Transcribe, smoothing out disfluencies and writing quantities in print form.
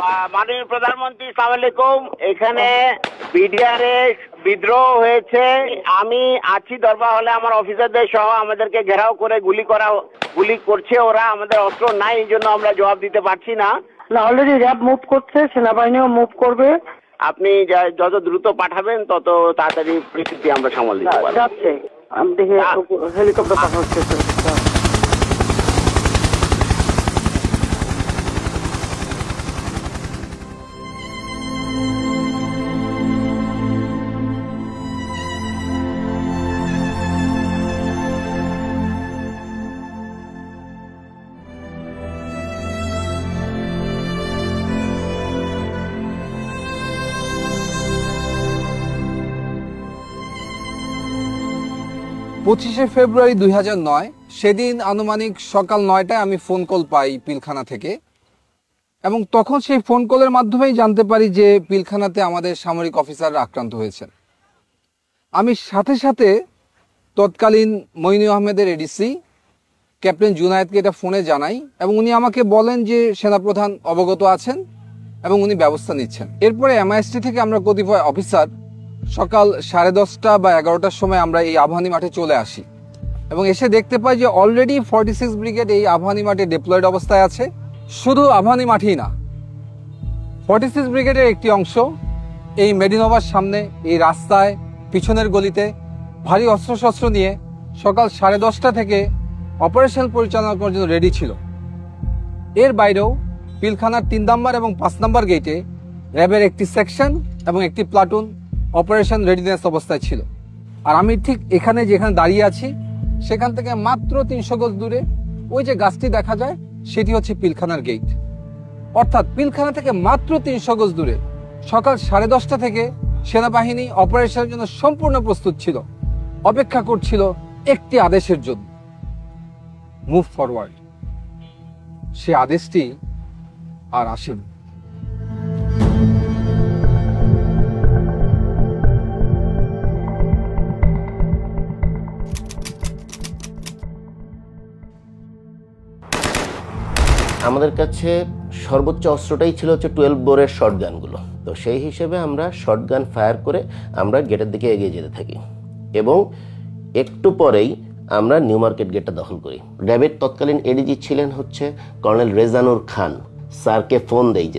মাননীয় প্রধানমন্ত্রী, আসসালামু আলাইকুম। এখানে বিডিআরে বিদ্রোহ হয়েছে। আমি আছি দরবার হলে, আমার অফিসারদের সহ আমাদেরকে ঘেরাও করে গুলি করছে ওরা। আমাদের অস্ত্র নাই, এই জন্য আমরা জবাব দিতে পারছি না। অলরেডি র্যাব মুভ করছে, সেনাবাহিনীও মুভ করবে। আপনি যত দ্রুত পাঠাবেন তত তাড়াতাড়ি পরিস্থিতি আমরা সামাল দিতে পারবো। যাচ্ছে, আমি দেখি হেলিকপ্টার পাঠাচ্ছে। 25শে ফেব্রুয়ারি 2009 সেদিন আনুমানিক সকাল 9টায় আমি ফোন কল পাই পিলখানা থেকে, এবং তখন সেই ফোন কলের মাধ্যমেই জানতে পারি যে পিলখানাতে আমাদের সামরিক অফিসাররা আক্রান্ত হয়েছেন। আমি সাথে সাথে তৎকালীন মইনু আহমেদের এডিসি ক্যাপ্টেন জুনায়েদকে এটা ফোনে জানাই, এবং উনি আমাকে বলেন যে সেনাপ্রধান অবগত আছেন এবং উনি ব্যবস্থা নিচ্ছেন। এরপরে এমআইএসটি থেকে আমরা কতিপয় অফিসার সকাল 10:30 বা 11টার সময় আমরা এই আবাহনী মাঠে চলে আসি, এবং এসে দেখতে পাই যে অলরেডি 46 ব্রিগেড এই আবাহনী মাঠে ডিপ্লয়েড অবস্থায় আছে। শুধু আবাহনী মাঠেই না, 46 ব্রিগেডের একটি অংশ এই মেডিনোভার সামনে এই রাস্তায় পিছনের গলিতে ভারী অস্ত্রশস্ত্র নিয়ে সকাল 10:30 থেকে অপারেশন পরিচালনা করার জন্য রেডি ছিল। এর বাইরেও পিলখানার 3 নম্বর এবং 5 নম্বর গেটে র্যাবের একটি সেকশন এবং একটি প্লাটুন অপারেশন রেডিনেস অবস্থায় ছিল। আর আমি ঠিক এখানে যেখানে দাঁড়িয়ে আছি সেখান থেকে মাত্র 300 গজ দূরে ওই যে গাছটি দেখা যায় সেটি হচ্ছে পিলখানার গেট। অর্থাৎ পিলখানা থেকে মাত্র 300 গজ দূরে সকাল 10:30 থেকে সেনাবাহিনী অপারেশনের জন্য সম্পূর্ণ প্রস্তুত ছিল, অপেক্ষা করছিল একটি আদেশের জন্য, মুভ ফরওয়ার্ড। সে আদেশটি আর আসেনি। আমাদের কাছে সর্বোচ্চ অস্ত্রটাই ছিল হচ্ছে 12 বোরের শর্টগানগুলো। তো সেই হিসেবে আমরা শর্টগান ফায়ার করে আমরা গেটের দিকে এগিয়ে যেতে থাকি, এবং একটু পরেই আমরা নিউ মার্কেট গেটটা দখল করি। র্যাবের তৎকালীন এডিজি ছিলেন হচ্ছে কর্নেল রেজানুর খান। স্যারকে ফোন দেই যে